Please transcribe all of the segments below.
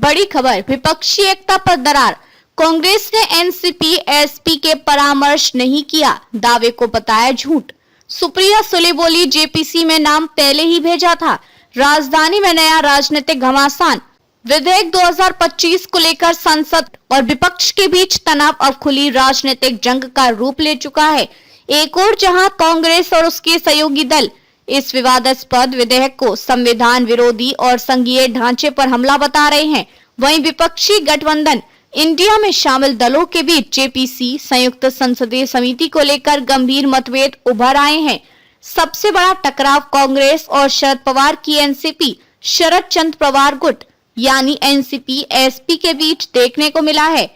बड़ी खबर, विपक्षी एकता पर दरार। कांग्रेस ने एनसीपी एसपी के परामर्श नहीं किया, दावे को बताया झूठ। सुप्रिया सुले बोली, जेपीसी में नाम पहले ही भेजा था। राजधानी में नया राजनीतिक घमासान। विधेयक 2025 को लेकर संसद और विपक्ष के बीच तनाव अब खुली राजनीतिक जंग का रूप ले चुका है। एक और जहां कांग्रेस और उसके सहयोगी दल इस विवादास्पद विधेयक को संविधान विरोधी और संघीय ढांचे पर हमला बता रहे हैं, वहीं विपक्षी गठबंधन इंडिया में शामिल दलों के बीच जेपीसी संयुक्त संसदीय समिति को लेकर गंभीर मतभेद उभर आए हैं। सबसे बड़ा टकराव कांग्रेस और शरद पवार की एनसीपी शरद चंद्र पवार गुट यानी एनसीपी एसपी के बीच देखने को मिला है।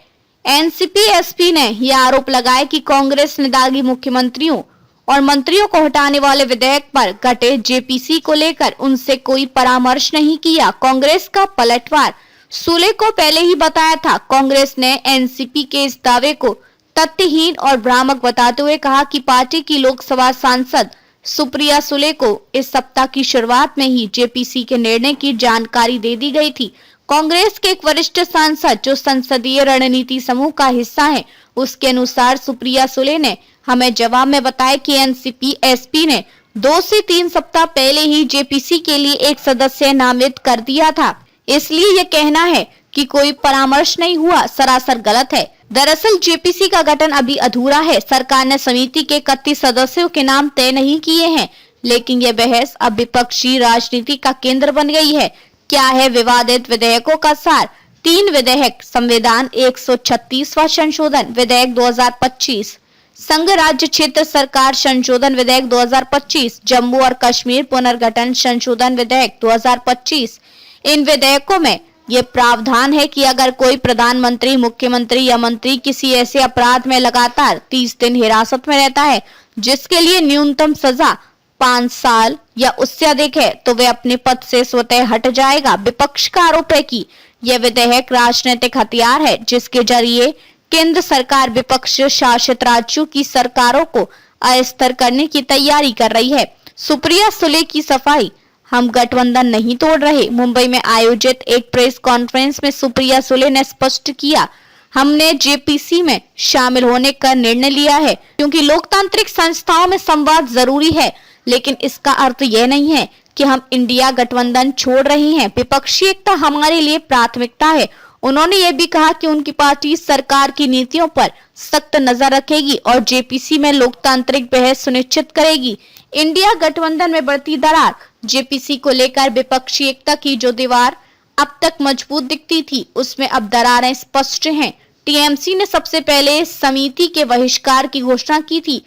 एनसीपी एसपी ने यह आरोप लगाया कि कांग्रेस ने दागी मुख्यमंत्रियों और मंत्रियों को हटाने वाले विधेयक पर घटे जेपीसी को लेकर उनसे कोई परामर्श नहीं किया। कांग्रेस का पलटवार, सूले को पहले ही बताया था। कांग्रेस ने एनसीपी के इस दावे को तथ्यहीन और भ्रामक बताते हुए कहा कि पार्टी की लोकसभा सांसद सुप्रिया सुले को इस सप्ताह की शुरुआत में ही जेपीसी के निर्णय की जानकारी दे दी गई थी। कांग्रेस के एक वरिष्ठ सांसद जो संसदीय रणनीति समूह का हिस्सा है, उसके अनुसार सुप्रिया सुले ने हमें जवाब में बताया कि एनसीपी एसपी ने 2 से 3 सप्ताह पहले ही जेपीसी के लिए एक सदस्य नामित कर दिया था, इसलिए यह कहना है कि कोई परामर्श नहीं हुआ सरासर गलत है। दरअसल जेपीसी का गठन अभी अधूरा है। सरकार ने समिति के 31 सदस्यों के नाम तय नहीं किए हैं, लेकिन यह बहस अब विपक्षी राजनीति का केंद्र बन गई है। क्या है विवादित विधेयकों का सार? 3 विधेयक, संविधान 136वां संशोधन विधेयक 2025, संघ राज्य क्षेत्र सरकार संशोधन विधेयक 2025, जम्मू और कश्मीर पुनर्गठन संशोधन विधेयक 2025। इन विधेयकों में ये प्रावधान है कि अगर कोई प्रधानमंत्री, मुख्यमंत्री या मंत्री किसी ऐसे अपराध में लगातार 30 दिन हिरासत में रहता है जिसके लिए न्यूनतम सजा 5 साल या उससे अधिक है, तो वे अपने पद से स्वतः हट जाएगा। विपक्ष का आरोप है कि यह विधेयक राजनीतिक हथियार है जिसके जरिए केंद्र सरकार विपक्ष शासित राज्यों की सरकारों को अस्थिर करने की तैयारी कर रही है। सुप्रिया सुले की सफाई, हम गठबंधन नहीं तोड़ रहे। मुंबई में आयोजित एक प्रेस कॉन्फ्रेंस में सुप्रिया सुले ने स्पष्ट किया, हमने जेपीसी में शामिल होने का निर्णय लिया है क्योंकि लोकतांत्रिक संस्थाओं में संवाद जरूरी है, लेकिन इसका अर्थ यह नहीं है कि हम इंडिया गठबंधन छोड़ रहे हैं। विपक्षी एकता हमारे लिए प्राथमिकता है। उन्होंने ये भी कहा कि उनकी पार्टी सरकार की नीतियों पर सख्त नजर रखेगी और जेपीसी में लोकतांत्रिक बहस सुनिश्चित करेगी। इंडिया गठबंधन में बढ़ती दरार, जेपीसी को लेकर विपक्षी एकता की जो दीवार अब तक मजबूत दिखती थी, उसमें अब दरारें स्पष्ट हैं। टीएमसी ने सबसे पहले समिति के बहिष्कार की घोषणा की थी,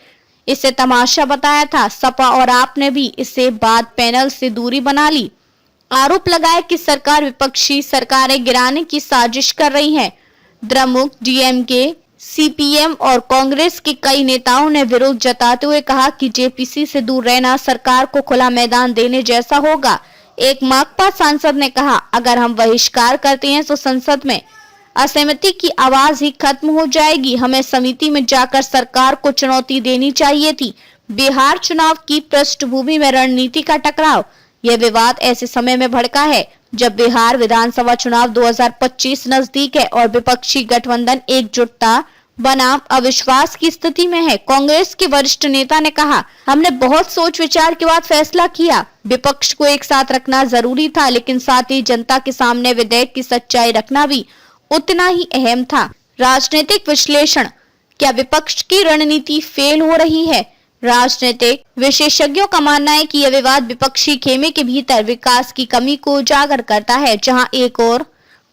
इसे तमाशा बताया था। सपा और आप ने भी इससे बाद पैनल से दूरी बना ली। आरोप लगाया कि सरकार विपक्षी सरकारें गिराने की साजिश कर रही है। द्रमुक, डीएमके, सीपीएम और कांग्रेस के कई नेताओं ने विरोध जताते हुए कहा कि जेपीसी से दूर रहना सरकार को खुला मैदान देने जैसा होगा। एक माकपा सांसद ने कहा, अगर हम बहिष्कार करते हैं तो संसद में असहमति की आवाज ही खत्म हो जाएगी। हमें समिति में जाकर सरकार को चुनौती देनी चाहिए थी। बिहार चुनाव की पृष्ठभूमि में रणनीति का टकराव, यह विवाद ऐसे समय में भड़का है जब बिहार विधानसभा चुनाव 2025 नजदीक है और विपक्षी गठबंधन एकजुटता बनाम अविश्वास की स्थिति में है। कांग्रेस के वरिष्ठ नेता ने कहा, हमने बहुत सोच विचार के बाद फैसला किया। विपक्ष को एक साथ रखना जरूरी था, लेकिन साथ ही जनता के सामने विधेयक की सच्चाई रखना भी उतना ही अहम था। राजनीतिक विश्लेषण, क्या विपक्ष की रणनीति फेल हो रही है? राजनीतिक विशेषज्ञों का मानना है कि यह विवाद विपक्षी खेमे के भीतर विकास की कमी को उजागर करता है। जहां एक और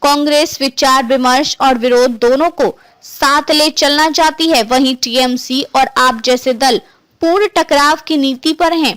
कांग्रेस विचार विमर्श और विरोध दोनों को साथ ले चलना चाहती है, वहीं टीएमसी और आप जैसे दल पूर्ण टकराव की नीति पर हैं।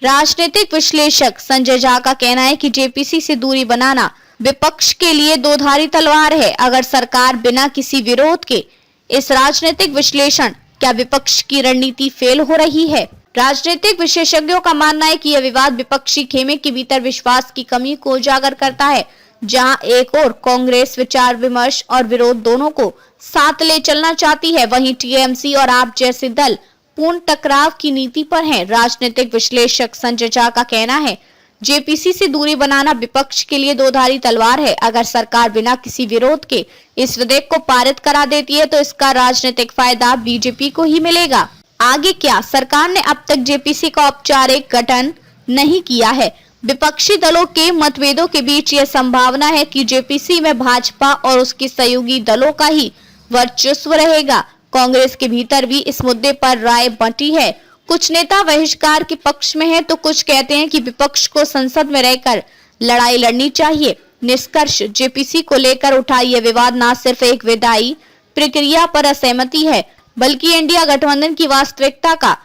राजनीतिक विश्लेषक संजय झा का कहना है कि जेपीसी से दूरी बनाना विपक्ष के लिए दोधारी तलवार है। अगर सरकार बिना किसी विरोध के इस राजनीतिक विश्लेषण, क्या विपक्ष की रणनीति फेल हो रही है? राजनीतिक विशेषज्ञों का मानना है कि यह विवाद विपक्षी खेमे के भीतर विश्वास की कमी को उजागर करता है। जहां एक और कांग्रेस विचार विमर्श और विरोध दोनों को साथ ले चलना चाहती है, वहीं टीएमसी और आप जैसे दल पूर्ण टकराव की नीति पर हैं। राजनीतिक विश्लेषक संजय झा का कहना है, जेपीसी से दूरी बनाना विपक्ष के लिए दोधारी तलवार है। अगर सरकार बिना किसी विरोध के इस विधेयक को पारित करा देती है तो इसका राजनीतिक फायदा बीजेपी को ही मिलेगा। आगे क्या? सरकार ने अब तक जेपीसी का औपचारिक गठन नहीं किया है। विपक्षी दलों के मतभेदों के बीच यह संभावना है कि जेपीसी में भाजपा और उसके सहयोगी दलों का ही वर्चस्व रहेगा। कांग्रेस के भीतर भी इस मुद्दे पर राय बंटी है। कुछ नेता बहिष्कार के पक्ष में हैं तो कुछ कहते हैं कि विपक्ष को संसद में रहकर लड़ाई लड़नी चाहिए। निष्कर्ष, जेपीसी को लेकर उठा यह विवाद न सिर्फ एक विधायी प्रक्रिया पर असहमति है बल्कि इंडिया गठबंधन की वास्तविकता का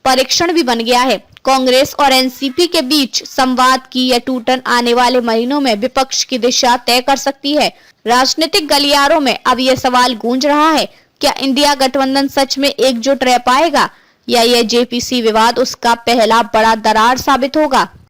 परीक्षण भी बन गया है। कांग्रेस और एनसीपी के बीच संवाद की यह टूटन आने वाले महीनों में विपक्ष की दिशा तय कर सकती है। राजनीतिक गलियारों में अब यह सवाल गूंज रहा है, क्या इंडिया गठबंधन सच में एकजुट रह पाएगा या यह जेपीसी विवाद उसका पहला बड़ा दरार साबित होगा?